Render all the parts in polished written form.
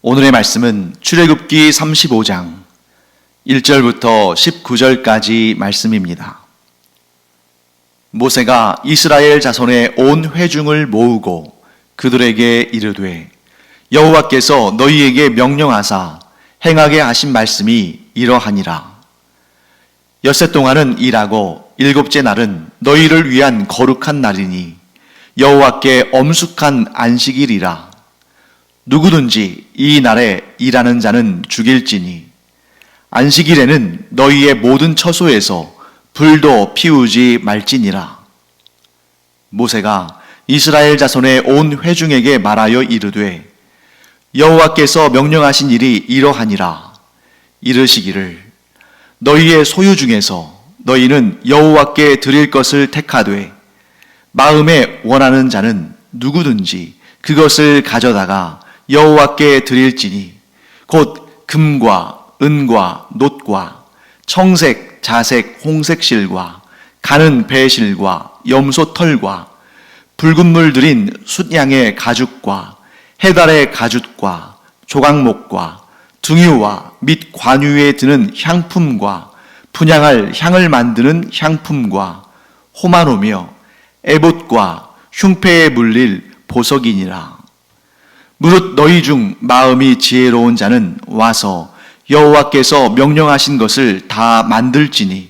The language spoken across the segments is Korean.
오늘의 말씀은 출애굽기 35장 1절부터 19절까지 말씀입니다. 모세가 이스라엘 자손의 온 회중을 모으고 그들에게 이르되 여호와께서 너희에게 명령하사 행하게 하신 말씀이 이러하니라. 엿새 동안은 일하고 일곱째 날은 너희를 위한 거룩한 날이니 여호와께 엄숙한 안식일이라. 누구든지 이 날에 일하는 자는 죽일지니 안식일에는 너희의 모든 처소에서 불도 피우지 말지니라. 모세가 이스라엘 자손의 온 회중에게 말하여 이르되 여호와께서 명령하신 일이 이러하니라. 이르시기를 너희의 소유 중에서 너희는 여호와께 드릴 것을 택하되 마음에 원하는 자는 누구든지 그것을 가져다가 여호와께 드릴지니 곧 금과 은과 놋과 청색, 자색, 홍색실과 가는 배실과 염소 털과 붉은 물 들인 숫양의 가죽과 해달의 가죽과 조각목과 등유와 및 관유에 드는 향품과 분향할 향을 만드는 향품과 호마노며 에봇과 흉패에 물릴 보석이니라. 무릇 너희 중 마음이 지혜로운 자는 와서 여호와께서 명령하신 것을 다 만들지니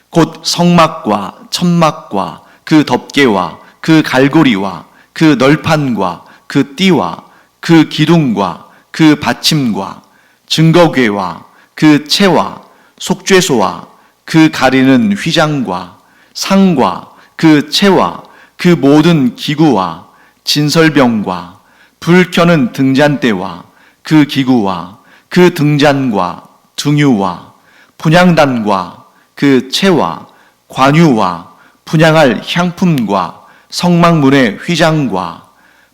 곧 성막과 천막과 그 덮개와 그 갈고리와 그 널판과 그 띠와 그 기둥과 그 받침과 증거궤와 그 채와 속죄소와 그 가리는 휘장과 상과 그 채와 그 모든 기구와 진설병과 불 켜는 등잔대와 그 기구와 그 등잔과 등유와 분향단과 그 채와 관유와 분향할 향품과 성막문의 휘장과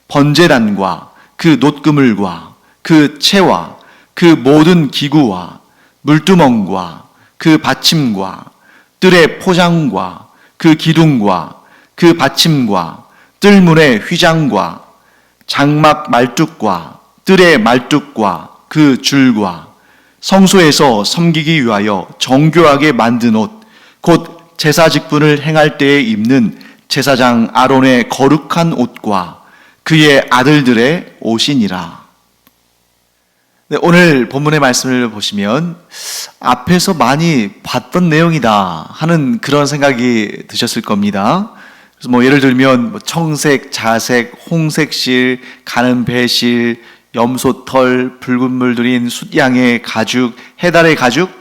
번제단과 그 놋그물과 그 채와 그 모든 기구와 물두멍과 그 받침과 뜰의 포장과 그 기둥과 그 받침과 뜰문의 휘장과 장막 말뚝과 뜰의 말뚝과 그 줄과 성소에서 섬기기 위하여 정교하게 만든 옷, 곧 제사 직분을 행할 때에 입는 제사장 아론의 거룩한 옷과 그의 아들들의 옷이니라. 네, 오늘 본문의 말씀을 보시면 앞에서 많이 봤던 내용이다 하는 그런 생각이 드셨을 겁니다. 그래서 예를 들면 청색, 자색, 홍색실, 가는 배실, 염소털, 붉은 물 들인 숫양의 가죽, 해달의 가죽,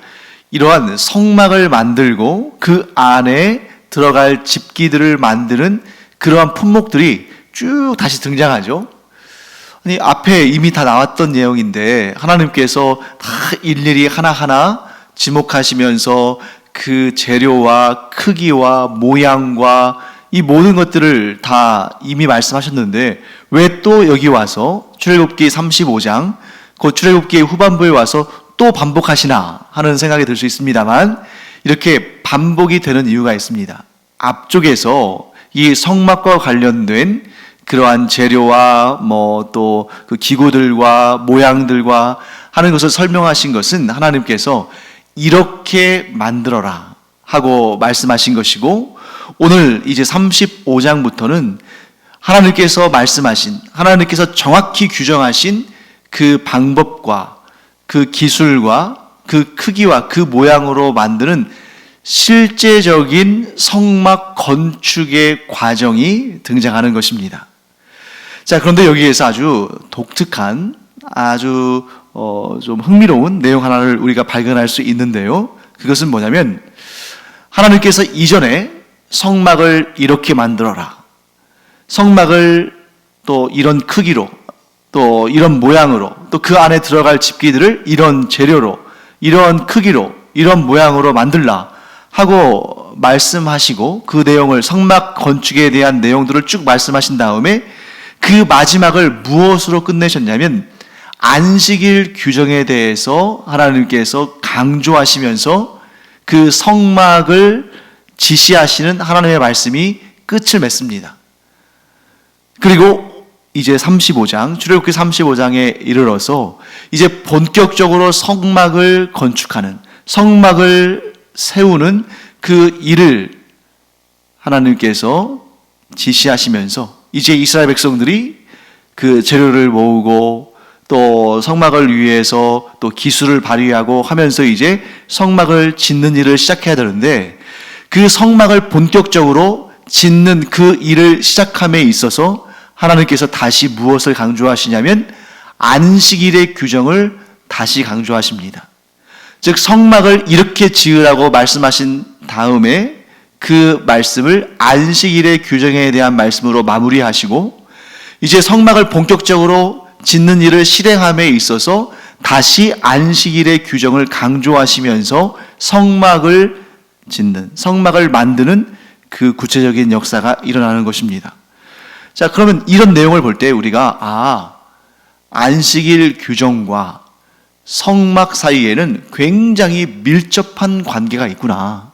이러한 성막을 만들고 그 안에 들어갈 집기들을 만드는 그러한 품목들이 쭉 다시 등장하죠. 아니, 앞에 이미 다 나왔던 내용인데 하나님께서 다 일일이 하나하나 지목하시면서 그 재료와 크기와 모양과 이 모든 것들을 다 이미 말씀하셨는데 왜 또 여기 와서 출애굽기 35장 곧 출애굽기의 후반부에 와서 또 반복하시나 하는 생각이 들 수 있습니다만 이렇게 반복이 되는 이유가 있습니다. 앞쪽에서 이 성막과 관련된 그러한 재료와 또 그 기구들과 모양들과 하는 것을 설명하신 것은 하나님께서 이렇게 만들어라 하고 말씀하신 것이고 오늘 이제 35장부터는 하나님께서 말씀하신, 하나님께서 정확히 규정하신 그 방법과 그 기술과 그 크기와 그 모양으로 만드는 실제적인 성막 건축의 과정이 등장하는 것입니다. 자, 그런데 여기에서 아주 독특한, 아주 좀 흥미로운 내용 하나를 우리가 발견할 수 있는데요. 그것은 뭐냐면 하나님께서 이전에 성막을 이렇게 만들어라, 성막을 또 이런 크기로, 또 이런 모양으로, 또 그 안에 들어갈 집기들을 이런 재료로, 이런 크기로, 이런 모양으로 만들라 하고 말씀하시고 그 내용을, 성막 건축에 대한 내용들을 쭉 말씀하신 다음에 그 마지막을 무엇으로 끝내셨냐면 안식일 규정에 대해서 하나님께서 강조하시면서 그 성막을 지시하시는 하나님의 말씀이 끝을 맺습니다. 그리고 이제 35장, 출애굽기 35장에 이르러서 이제 본격적으로 성막을 건축하는, 성막을 세우는 그 일을 하나님께서 지시하시면서 이제 이스라엘 백성들이 그 재료를 모으고 또 성막을 위해서 또 기술을 발휘하고 하면서 이제 성막을 짓는 일을 시작해야 되는데, 그 성막을 본격적으로 짓는 그 일을 시작함에 있어서 하나님께서 다시 무엇을 강조하시냐면 안식일의 규정을 다시 강조하십니다. 즉 성막을 이렇게 지으라고 말씀하신 다음에 그 말씀을 안식일의 규정에 대한 말씀으로 마무리하시고, 이제 성막을 본격적으로 짓는 일을 실행함에 있어서 다시 안식일의 규정을 강조하시면서 성막을 짓는, 성막을 만드는 그 구체적인 역사가 일어나는 것입니다. 자, 그러면 이런 내용을 볼 때 우리가 안식일 규정과 성막 사이에는 굉장히 밀접한 관계가 있구나.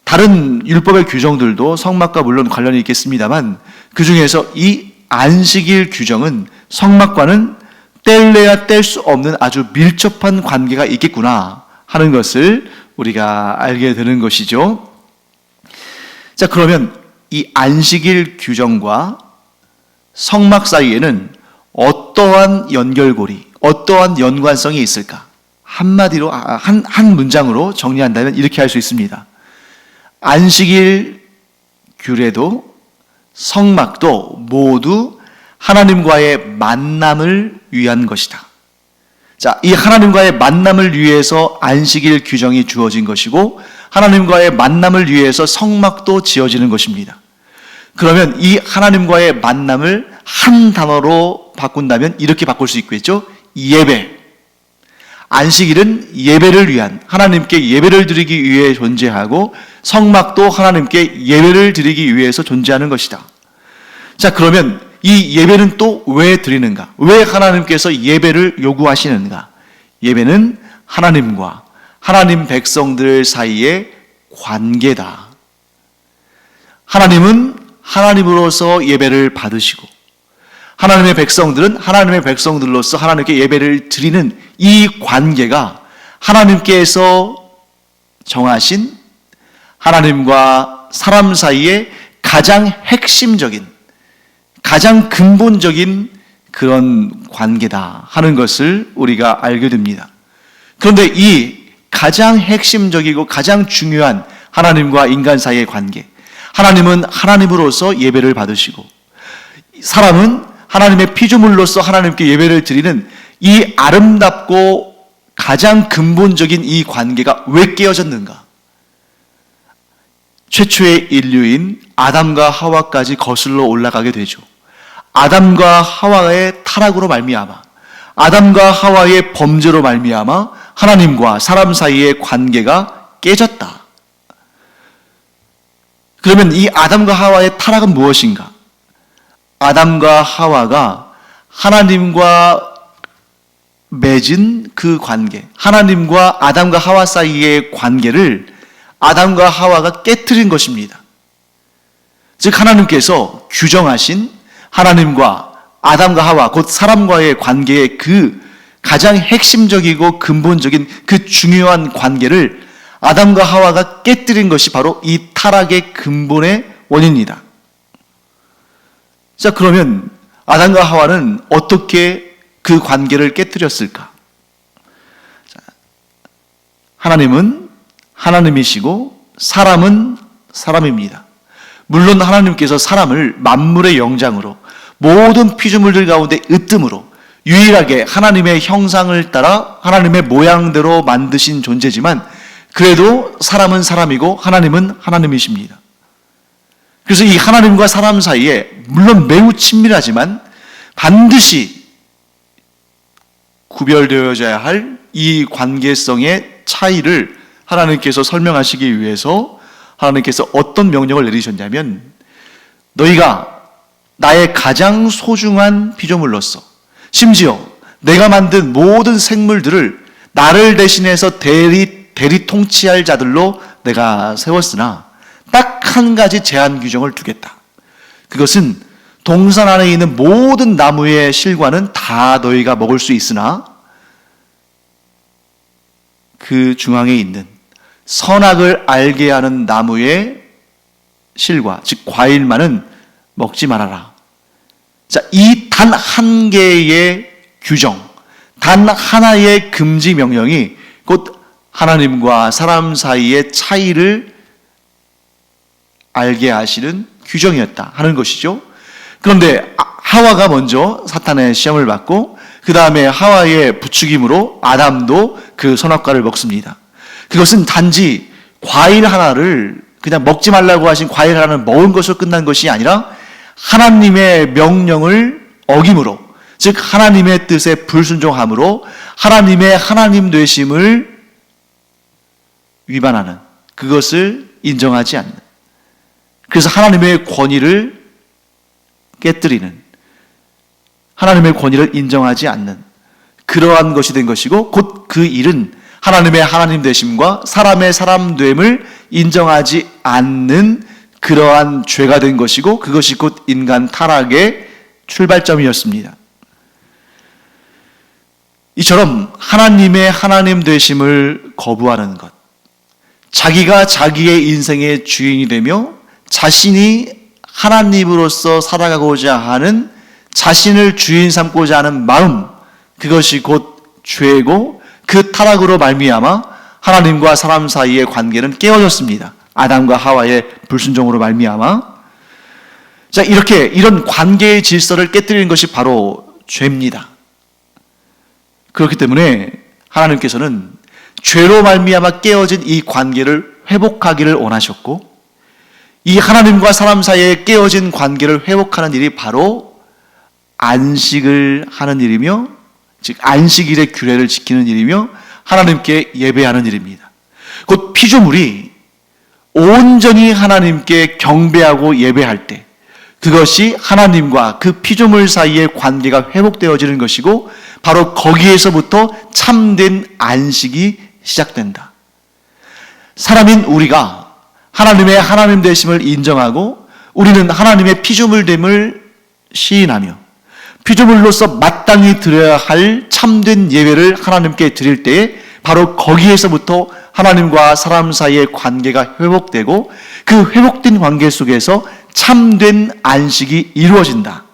다른 율법의 규정들도 성막과 물론 관련이 있겠습니다만 그 중에서 이 안식일 규정은 성막과는 뗄래야 뗄 수 없는 아주 밀접한 관계가 있겠구나 하는 것을 우리가 알게 되는 것이죠. 자, 그러면 이 안식일 규정과 성막 사이에는 어떠한 연결고리, 어떠한 연관성이 있을까? 한마디로, 한 문장으로 정리한다면 이렇게 할 수 있습니다. 안식일 규례도 성막도 모두 하나님과의 만남을 위한 것이다. 자, 이 하나님과의 만남을 위해서 안식일 규정이 주어진 것이고 하나님과의 만남을 위해서 성막도 지어지는 것입니다. 그러면 이 하나님과의 만남을 한 단어로 바꾼다면 이렇게 바꿀 수 있겠죠? 예배. 안식일은 예배를 위한, 하나님께 예배를 드리기 위해 존재하고 성막도 하나님께 예배를 드리기 위해서 존재하는 것이다. 자, 그러면 이 예배는 또 왜 드리는가? 왜 하나님께서 예배를 요구하시는가? 예배는 하나님과 하나님 백성들 사이의 관계다. 하나님은 하나님으로서 예배를 받으시고 하나님의 백성들은 하나님의 백성들로서 하나님께 예배를 드리는 이 관계가 하나님께서 정하신 하나님과 사람 사이의 가장 핵심적인, 가장 근본적인 그런 관계다 하는 것을 우리가 알게 됩니다. 그런데 이 가장 핵심적이고 가장 중요한 하나님과 인간 사이의 관계, 하나님은 하나님으로서 예배를 받으시고 사람은 하나님의 피조물로서 하나님께 예배를 드리는 이 아름답고 가장 근본적인 이 관계가 왜 깨어졌는가? 최초의 인류인 아담과 하와까지 거슬러 올라가게 되죠. 아담과 하와의 타락으로 말미암아, 아담과 하와의 범죄로 말미암아 하나님과 사람 사이의 관계가 깨졌다. 그러면 이 아담과 하와의 타락은 무엇인가? 아담과 하와가 하나님과 맺은 그 관계, 하나님과 아담과 하와 사이의 관계를 아담과 하와가 깨트린 것입니다. 즉 하나님께서 규정하신 하나님과 아담과 하와, 곧 사람과의 관계의 그 가장 핵심적이고 근본적인 그 중요한 관계를 아담과 하와가 깨트린 것이 바로 이 타락의 근본의 원인이다. 자, 그러면 아담과 하와는 어떻게 그 관계를 깨트렸을까? 하나님은 하나님이시고 사람은 사람입니다. 물론 하나님께서 사람을 만물의 영장으로 모든 피조물들 가운데 으뜸으로 유일하게 하나님의 형상을 따라 하나님의 모양대로 만드신 존재지만 그래도 사람은 사람이고 하나님은 하나님이십니다. 그래서 이 하나님과 사람 사이에 물론 매우 친밀하지만 반드시 구별되어져야 할 이 관계성의 차이를 하나님께서 설명하시기 위해서 하나님께서 어떤 명령을 내리셨냐면 너희가 나의 가장 소중한 피조물로서 심지어 내가 만든 모든 생물들을 나를 대신해서 대리 통치할 자들로 내가 세웠으나 딱 한 가지 제한 규정을 두겠다. 그것은 동산 안에 있는 모든 나무의 실과는 다 너희가 먹을 수 있으나 그 중앙에 있는 선악을 알게 하는 나무의 실과, 즉 과일만은 먹지 말아라. 자, 이 단 한 개의 규정, 단 하나의 금지 명령이 곧 하나님과 사람 사이의 차이를 알게 하시는 규정이었다 하는 것이죠. 그런데 하와가 먼저 사탄의 시험을 받고 그 다음에 하와의 부추김으로 아담도 그 선악과를 먹습니다. 그것은 단지 과일 하나를, 그냥 먹지 말라고 하신 과일 하나를 먹은 것으로 끝난 것이 아니라 하나님의 명령을 어김으로, 즉 하나님의 뜻에 불순종함으로 하나님의 하나님 되심을 위반하는, 그것을 인정하지 않는, 그래서 하나님의 권위를 깨뜨리는, 하나님의 권위를 인정하지 않는 그러한 것이 된 것이고, 곧 그 일은 하나님의 하나님 되심과 사람의 사람 됨을 인정하지 않는 그러한 죄가 된 것이고, 그것이 곧 인간 타락의 출발점이었습니다. 이처럼 하나님의 하나님 되심을 거부하는 것, 자기가 자기의 인생의 주인이 되며 자신이 하나님으로서 살아가고자 하는, 자신을 주인 삼고자 하는 마음, 그것이 곧 죄고, 그 타락으로 말미암아 하나님과 사람 사이의 관계는 깨어졌습니다. 아담과 하와의 불순종으로 말미암아. 자, 이렇게 이런 관계의 질서를 깨뜨리는 것이 바로 죄입니다. 그렇기 때문에 하나님께서는 죄로 말미암아 깨어진 이 관계를 회복하기를 원하셨고, 이 하나님과 사람 사이에 깨어진 관계를 회복하는 일이 바로 안식을 하는 일이며, 즉 안식일의 규례를 지키는 일이며 하나님께 예배하는 일입니다. 곧 피조물이 온전히 하나님께 경배하고 예배할 때 그것이 하나님과 그 피조물 사이의 관계가 회복되어지는 것이고, 바로 거기에서부터 참된 안식이 시작된다. 사람인 우리가 하나님의 하나님 되심을 인정하고 우리는 하나님의 피조물됨을 시인하며 피조물로서 마땅히 드려야 할 참된 예배를 하나님께 드릴 때에 바로 거기에서부터 하나님과 사람 사이의 관계가 회복되고, 그 회복된 관계 속에서 참된 안식이 이루어진다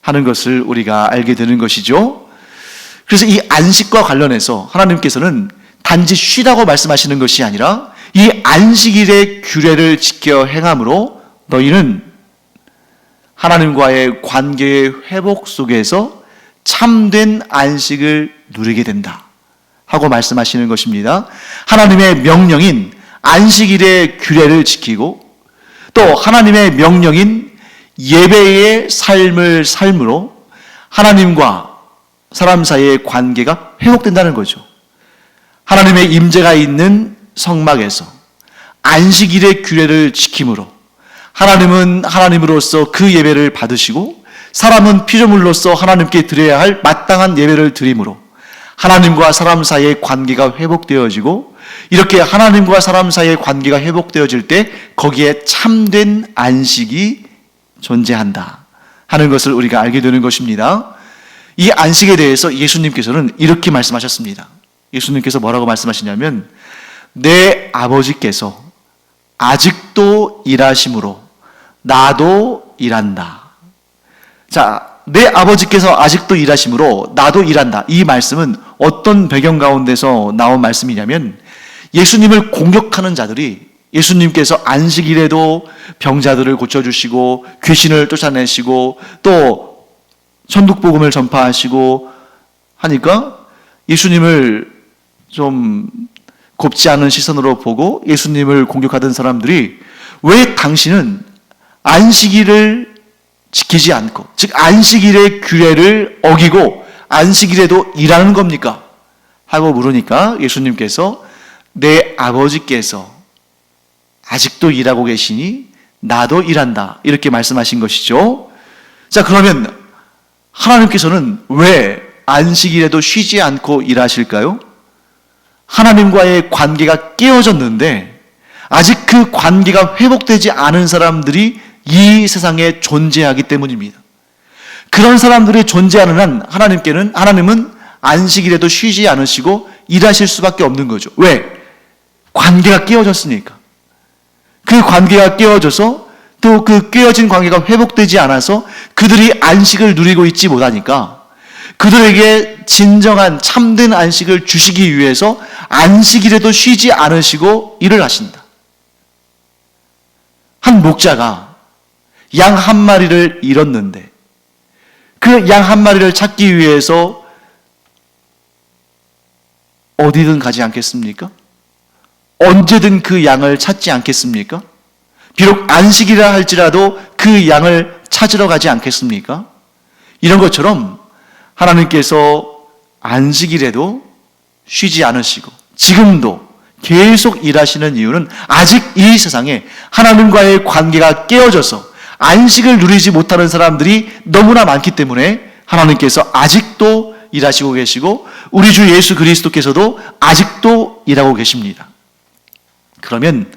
하는 것을 우리가 알게 되는 것이죠. 그래서 이 안식과 관련해서 하나님께서는 단지 쉬라고 말씀하시는 것이 아니라 이 안식일의 규례를 지켜 행함으로 너희는 하나님과의 관계의 회복 속에서 참된 안식을 누리게 된다 하고 말씀하시는 것입니다. 하나님의 명령인 안식일의 규례를 지키고 또 하나님의 명령인 예배의 삶을 삶으로 하나님과 사람 사이의 관계가 회복된다는 거죠. 하나님의 임재가 있는 성막에서 안식일의 규례를 지킴으로 하나님은 하나님으로서 그 예배를 받으시고 사람은 피조물로서 하나님께 드려야 할 마땅한 예배를 드림으로 하나님과 사람 사이의 관계가 회복되어지고, 이렇게 하나님과 사람 사이의 관계가 회복되어질 때 거기에 참된 안식이 존재한다 하는 것을 우리가 알게 되는 것입니다. 이 안식에 대해서 예수님께서는 이렇게 말씀하셨습니다. 예수님께서 뭐라고 말씀하시냐면, 내 아버지께서 아직도 일하심으로 나도 일한다. 자, 내 아버지께서 아직도 일하심으로 나도 일한다. 이 말씀은 어떤 배경 가운데서 나온 말씀이냐면, 예수님을 공격하는 자들이 예수님께서 안식일에도 병자들을 고쳐주시고 귀신을 쫓아내시고 또 천국복음을 전파하시고 하니까 예수님을 좀 곱지 않은 시선으로 보고 예수님을 공격하던 사람들이, 왜 당신은 안식일을 지키지 않고, 즉 안식일의 규례를 어기고 안식일에도 일하는 겁니까? 하고 물으니까 예수님께서 내 아버지께서 아직도 일하고 계시니 나도 일한다, 이렇게 말씀하신 것이죠. 자, 그러면 하나님께서는 왜 안식일에도 쉬지 않고 일하실까요? 하나님과의 관계가 깨어졌는데 아직 그 관계가 회복되지 않은 사람들이 이 세상에 존재하기 때문입니다. 그런 사람들이 존재하는 한 하나님은 안식일에도 쉬지 않으시고 일하실 수밖에 없는 거죠. 왜? 관계가 깨어졌으니까. 그 관계가 깨어져서 또 그 깨어진 관계가 회복되지 않아서 그들이 안식을 누리고 있지 못하니까 그들에게 진정한 참된 안식을 주시기 위해서 안식일에도 쉬지 않으시고 일을 하신다. 한 목자가 양 한 마리를 잃었는데 그 양 한 마리를 찾기 위해서 어디든 가지 않겠습니까? 언제든 그 양을 찾지 않겠습니까? 비록 안식이라 할지라도 그 양을 찾으러 가지 않겠습니까? 이런 것처럼 하나님께서 안식일에도 쉬지 않으시고 지금도 계속 일하시는 이유는 아직 이 세상에 하나님과의 관계가 깨어져서 안식을 누리지 못하는 사람들이 너무나 많기 때문에 하나님께서 아직도 일하시고 계시고 우리 주 예수 그리스도께서도 아직도 일하고 계십니다. 그러면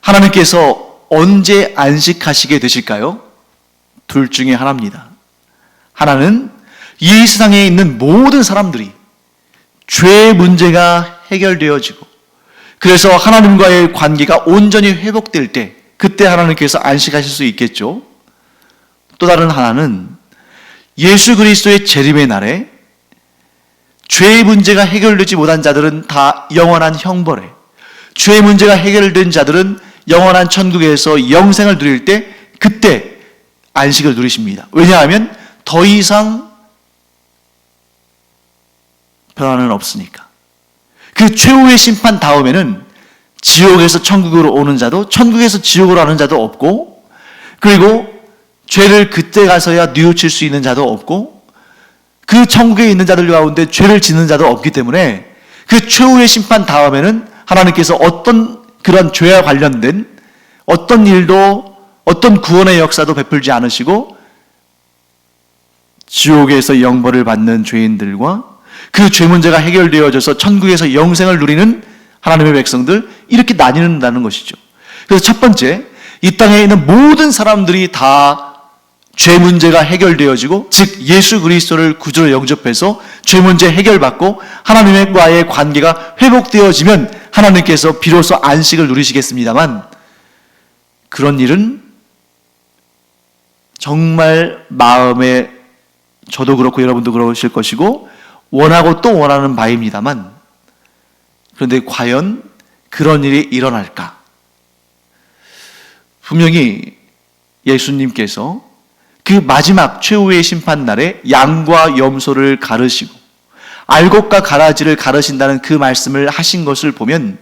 하나님께서 언제 안식하시게 되실까요? 둘 중에 하나입니다. 하나는 이 세상에 있는 모든 사람들이 죄의 문제가 해결되어지고 그래서 하나님과의 관계가 온전히 회복될 때 그때 하나님께서 안식하실 수 있겠죠. 또 다른 하나는 예수 그리스도의 재림의 날에 죄의 문제가 해결되지 못한 자들은 다 영원한 형벌에, 죄의 문제가 해결된 자들은 영원한 천국에서 영생을 누릴 때 그때 안식을 누리십니다. 왜냐하면 더 이상 변화는 없으니까. 그 최후의 심판 다음에는 지옥에서 천국으로 오는 자도 천국에서 지옥으로 가는 자도 없고 그리고 죄를 그때 가서야 뉘우칠 수 있는 자도 없고 그 천국에 있는 자들 가운데 죄를 짓는 자도 없기 때문에 그 최후의 심판 다음에는 하나님께서 어떤 그런 죄와 관련된 어떤 일도 어떤 구원의 역사도 베풀지 않으시고 지옥에서 영벌을 받는 죄인들과 그 죄 문제가 해결되어져서 천국에서 영생을 누리는 하나님의 백성들 이렇게 나뉘는다는 것이죠. 그래서 첫 번째, 이 땅에 있는 모든 사람들이 다 죄 문제가 해결되어지고 즉 예수 그리스도를 구주로 영접해서 죄 문제 해결받고 하나님과의 관계가 회복되어지면 하나님께서 비로소 안식을 누리시겠습니다만 그런 일은 정말 마음에 저도 그렇고 여러분도 그러실 것이고 원하고 또 원하는 바입니다만 그런데 과연 그런 일이 일어날까? 분명히 예수님께서 그 마지막 최후의 심판날에 양과 염소를 가르시고 알곡과 가라지를 가르신다는 그 말씀을 하신 것을 보면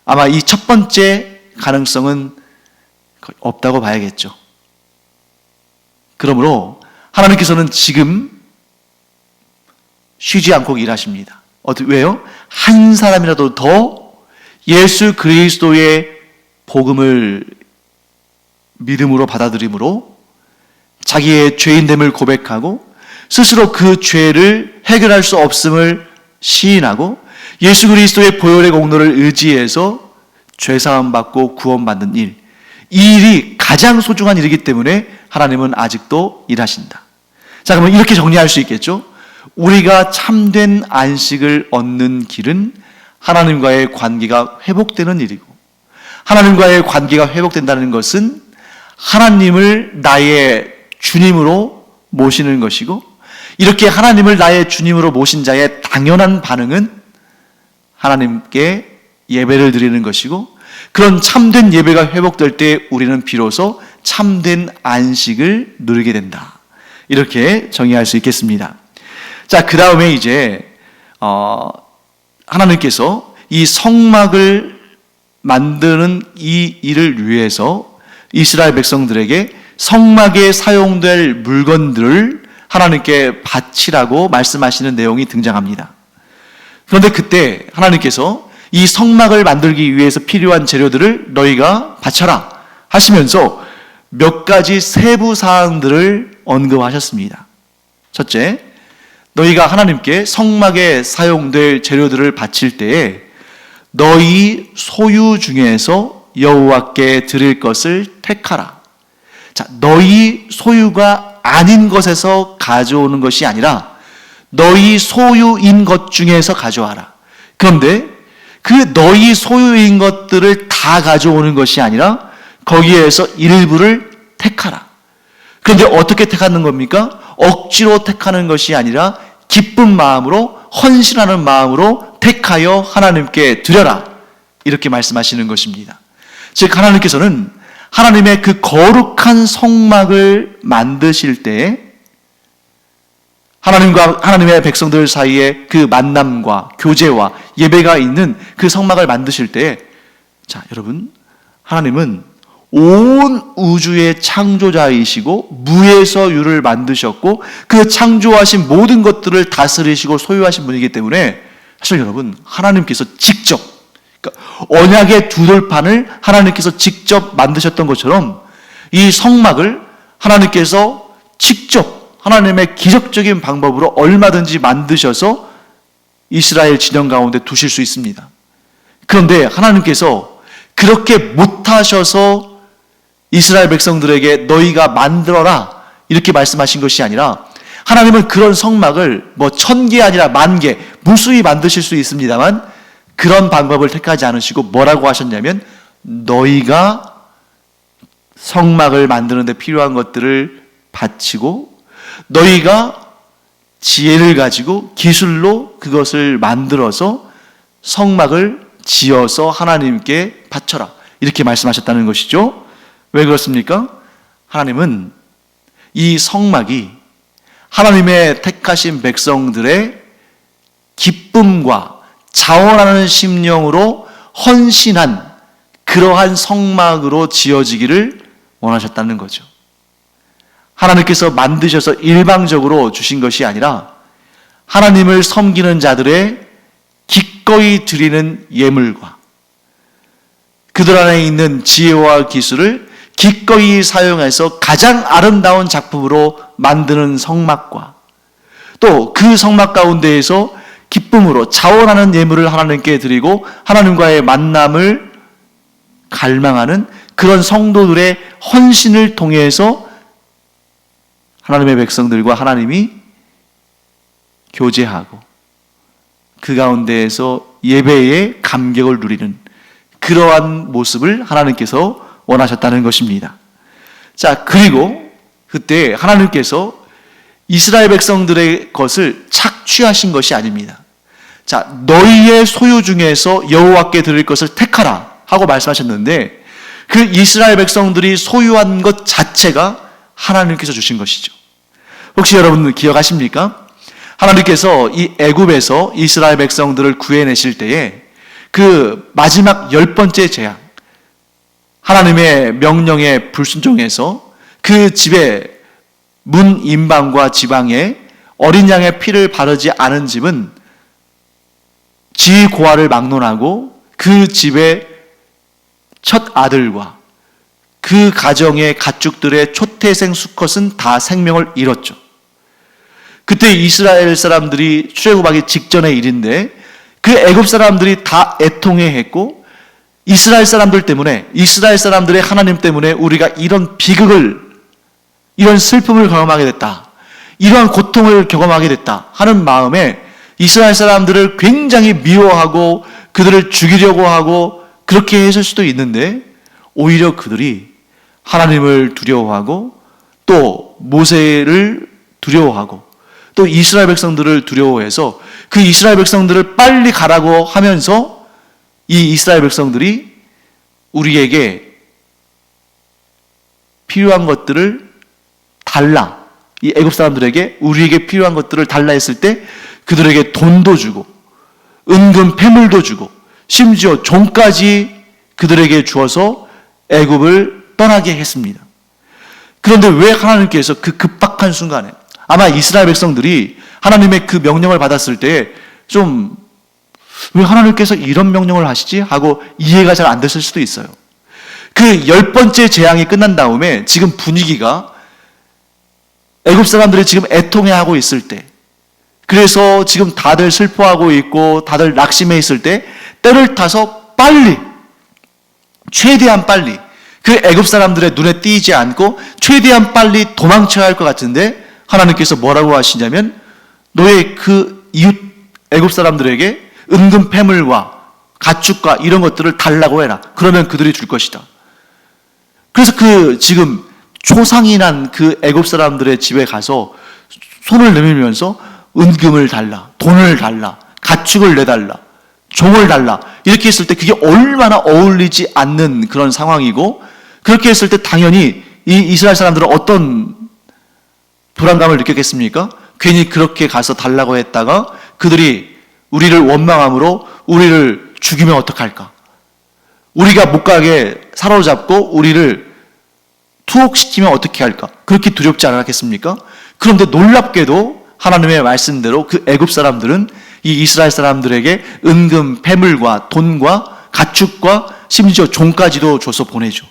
아마 이 첫 번째 가능성은 거의 없다고 봐야겠죠. 그러므로 하나님께서는 지금 쉬지 않고 일하십니다. 왜요? 한 사람이라도 더 예수 그리스도의 복음을 믿음으로 받아들임으로 자기의 죄인됨을 고백하고 스스로 그 죄를 해결할 수 없음을 시인하고 예수 그리스도의 보혈의 공로를 의지해서 죄사함 받고 구원받는 일, 이 일이 가장 소중한 일이기 때문에 하나님은 아직도 일하신다. 자, 그러면 이렇게 정리할 수 있겠죠? 우리가 참된 안식을 얻는 길은 하나님과의 관계가 회복되는 일이고 하나님과의 관계가 회복된다는 것은 하나님을 나의 주님으로 모시는 것이고 이렇게 하나님을 나의 주님으로 모신 자의 당연한 반응은 하나님께 예배를 드리는 것이고 그런 참된 예배가 회복될 때 우리는 비로소 참된 안식을 누리게 된다. 이렇게 정의할 수 있겠습니다. 자, 그 다음에 이제 하나님께서 이 성막을 만드는 이 일을 위해서 이스라엘 백성들에게 성막에 사용될 물건들을 하나님께 바치라고 말씀하시는 내용이 등장합니다. 그런데 그때 하나님께서 이 성막을 만들기 위해서 필요한 재료들을 너희가 바쳐라 하시면서 몇 가지 세부 사항들을 언급하셨습니다. 첫째, 너희가 하나님께 성막에 사용될 재료들을 바칠 때에 너희 소유 중에서 여호와께 드릴 것을 택하라. 자, 너희 소유가 아닌 것에서 가져오는 것이 아니라 너희 소유인 것 중에서 가져와라. 그런데 그 너희 소유인 것들을 다 가져오는 것이 아니라 거기에서 일부를 택하라. 그런데 어떻게 택하는 겁니까? 억지로 택하는 것이 아니라 기쁜 마음으로, 헌신하는 마음으로 택하여 하나님께 드려라. 이렇게 말씀하시는 것입니다. 즉 하나님께서는 하나님의 그 거룩한 성막을 만드실 때에 하나님과 하나님의 백성들 사이에 그 만남과 교제와 예배가 있는 그 성막을 만드실 때에, 자 여러분, 하나님은 온 우주의 창조자이시고 무에서 유를 만드셨고 그 창조하신 모든 것들을 다스리시고 소유하신 분이기 때문에 사실 여러분, 하나님께서 직접, 그러니까 언약의 두 돌판을 하나님께서 직접 만드셨던 것처럼 이 성막을 하나님께서 직접 하나님의 기적적인 방법으로 얼마든지 만드셔서 이스라엘 진영 가운데 두실 수 있습니다. 그런데 하나님께서 그렇게 못하셔서 이스라엘 백성들에게 너희가 만들어라 이렇게 말씀하신 것이 아니라, 하나님은 그런 성막을 뭐 1000개 아니라 10,000개 무수히 만드실 수 있습니다만 그런 방법을 택하지 않으시고 뭐라고 하셨냐면, 너희가 성막을 만드는 데 필요한 것들을 바치고 너희가 지혜를 가지고 기술로 그것을 만들어서 성막을 지어서 하나님께 바쳐라 이렇게 말씀하셨다는 것이죠. 왜 그렇습니까? 하나님은 이 성막이 하나님의 택하신 백성들의 기쁨과 자원하는 심령으로 헌신한 그러한 성막으로 지어지기를 원하셨다는 거죠. 하나님께서 만드셔서 일방적으로 주신 것이 아니라 하나님을 섬기는 자들의 기꺼이 드리는 예물과 그들 안에 있는 지혜와 기술을 기꺼이 사용해서 가장 아름다운 작품으로 만드는 성막과 또 그 성막 가운데에서 기쁨으로 자원하는 예물을 하나님께 드리고 하나님과의 만남을 갈망하는 그런 성도들의 헌신을 통해서 하나님의 백성들과 하나님이 교제하고 그 가운데에서 예배의 감격을 누리는 그러한 모습을 하나님께서 원하셨다는 것입니다. 자, 그리고 그때 하나님께서 이스라엘 백성들의 것을 착취하신 것이 아닙니다. 자, 너희의 소유 중에서 여호와께 드릴 것을 택하라 하고 말씀하셨는데, 그 이스라엘 백성들이 소유한 것 자체가 하나님께서 주신 것이죠. 혹시 여러분 기억하십니까? 하나님께서 이 애굽에서 이스라엘 백성들을 구해내실 때에 그 마지막 10번째 재앙, 하나님의 명령에 불순종해서 그 집에 문 임방과 지방에 어린 양의 피를 바르지 않은 집은 지고아를 막론하고 그 집의 첫 아들과 그 가정의 가축들의 초태생 수컷은 다 생명을 잃었죠. 그때 이스라엘 사람들이 출애굽하기 직전의 일인데 그 애굽 사람들이 다 애통해했고, 이스라엘 사람들 때문에, 이스라엘 사람들의 하나님 때문에 우리가 이런 비극을, 이런 슬픔을 경험하게 됐다, 이러한 고통을 경험하게 됐다 하는 마음에 이스라엘 사람들을 굉장히 미워하고 그들을 죽이려고 하고 그렇게 했을 수도 있는데, 오히려 그들이 하나님을 두려워하고 또 모세를 두려워하고 또 이스라엘 백성들을 두려워해서 그 이스라엘 백성들을 빨리 가라고 하면서 이 이스라엘 백성들이 우리에게 필요한 것들을 달라, 이 애굽 사람들에게 우리에게 필요한 것들을 달라 했을 때 그들에게 돈도 주고 은금 패물도 주고 심지어 종까지 그들에게 주어서 애굽을 떠나게 했습니다. 그런데 왜 하나님께서 그 급박한 순간에, 아마 이스라엘 백성들이 하나님의 그 명령을 받았을 때 좀 왜 하나님께서 이런 명령을 하시지? 하고 이해가 잘 안 됐을 수도 있어요. 그 10번째 재앙이 끝난 다음에 지금 분위기가 애굽 사람들이 지금 애통해하고 있을 때, 그래서 지금 다들 슬퍼하고 있고 다들 낙심해 있을 때 때를 타서 빨리, 최대한 빨리 그 애굽 사람들의 눈에 띄지 않고 최대한 빨리 도망쳐야 할 것 같은데 하나님께서 뭐라고 하시냐면 너의 그 이웃 애굽 사람들에게 은금 패물과 가축과 이런 것들을 달라고 해라. 그러면 그들이 줄 것이다. 그래서 그 지금 초상이 난 그 애굽 사람들의 집에 가서 손을 내밀면서 은금을 달라, 돈을 달라, 가축을 내달라, 종을 달라 이렇게 했을 때 그게 얼마나 어울리지 않는 그런 상황이고 그렇게 했을 때 당연히 이 이스라엘 사람들은 어떤 불안감을 느꼈겠습니까? 괜히 그렇게 가서 달라고 했다가 그들이 우리를 원망함으로 우리를 죽이면 어떡할까? 우리가 못 가게 사로잡고 우리를 투옥시키면 어떻게 할까? 그렇게 두렵지 않았겠습니까? 그런데 놀랍게도 하나님의 말씀대로 그 애굽 사람들은 이 이스라엘 사람들에게 은금, 패물과 돈과 가축과 심지어 종까지도 줘서 보내죠.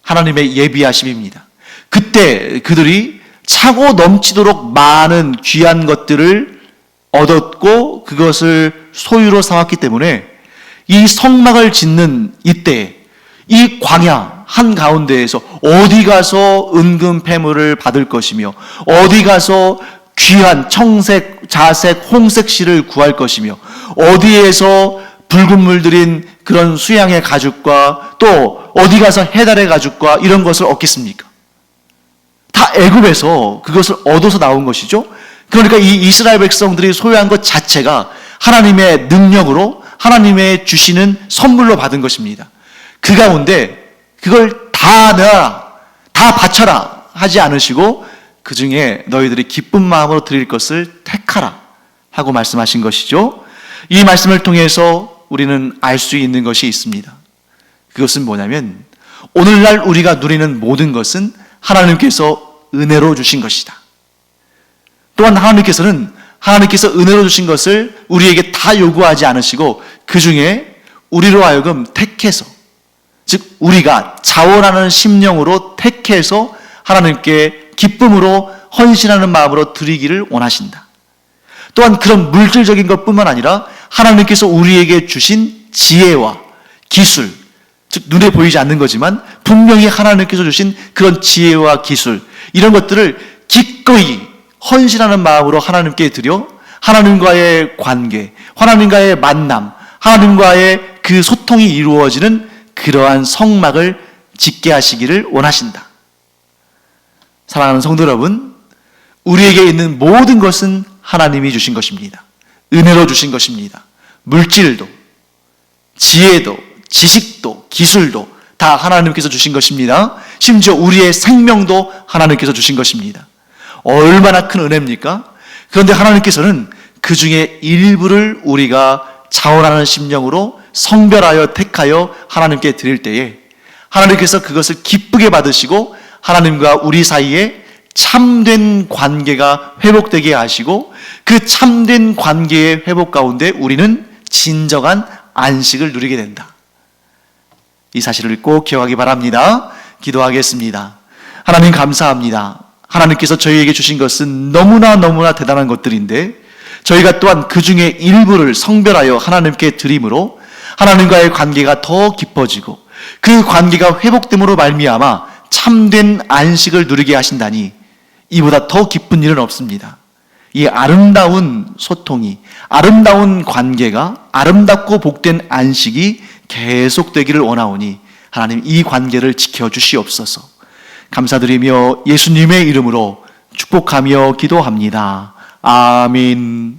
하나님의 예비하심입니다. 그때 그들이 차고 넘치도록 많은 귀한 것들을 얻었고 그것을 소유로 삼았기 때문에 이 성막을 짓는 이때 이 광야 한가운데에서 어디 가서 은금 패물을 받을 것이며 어디 가서 귀한 청색, 자색, 홍색 실을 구할 것이며 어디에서 붉은 물 들인 그런 수양의 가죽과 또 어디 가서 해달의 가죽과 이런 것을 얻겠습니까? 다 애굽에서 그것을 얻어서 나온 것이죠. 그러니까 이 이스라엘 백성들이 소유한 것 자체가 하나님의 능력으로 하나님의 주시는 선물로 받은 것입니다. 그 가운데 그걸 다 내라, 다 바쳐라 하지 않으시고 그 중에 너희들이 기쁜 마음으로 드릴 것을 택하라 하고 말씀하신 것이죠. 이 말씀을 통해서 우리는 알 수 있는 것이 있습니다. 그것은 뭐냐면 오늘날 우리가 누리는 모든 것은 하나님께서 은혜로 주신 것이다. 또한 하나님께서 은혜로 주신 것을 우리에게 다 요구하지 않으시고 그 중에 우리로 하여금 택해서 즉 우리가 자원하는 심령으로 택해서 하나님께 기쁨으로 헌신하는 마음으로 드리기를 원하신다. 또한 그런 물질적인 것뿐만 아니라 하나님께서 우리에게 주신 지혜와 기술, 즉 눈에 보이지 않는 거지만 분명히 하나님께서 주신 그런 지혜와 기술 이런 것들을 기꺼이 헌신하는 마음으로 하나님께 드려 하나님과의 관계, 하나님과의 만남, 하나님과의 그 소통이 이루어지는 그러한 성막을 짓게 하시기를 원하신다. 사랑하는 성도 여러분, 우리에게 있는 모든 것은 하나님이 주신 것입니다. 은혜로 주신 것입니다. 물질도, 지혜도, 지식도, 기술도 다 하나님께서 주신 것입니다. 심지어 우리의 생명도 하나님께서 주신 것입니다. 얼마나 큰 은혜입니까? 그런데 하나님께서는 그 중에 일부를 우리가 자원하는 심령으로 성별하여 택하여 하나님께 드릴 때에 하나님께서 그것을 기쁘게 받으시고 하나님과 우리 사이에 참된 관계가 회복되게 하시고 그 참된 관계의 회복 가운데 우리는 진정한 안식을 누리게 된다. 이 사실을 꼭 기억하기 바랍니다. 기도하겠습니다. 하나님 감사합니다. 하나님께서 저희에게 주신 것은 너무나 대단한 것들인데 저희가 또한 그 중에 일부를 성별하여 하나님께 드림으로 하나님과의 관계가 더 깊어지고 그 관계가 회복됨으로 말미암아 참된 안식을 누리게 하신다니 이보다 더 기쁜 일은 없습니다. 이 아름다운 소통이, 아름다운 관계가, 아름답고 복된 안식이 계속되기를 원하오니 하나님 이 관계를 지켜주시옵소서. 감사드리며 예수님의 이름으로 축복하며 기도합니다. 아멘.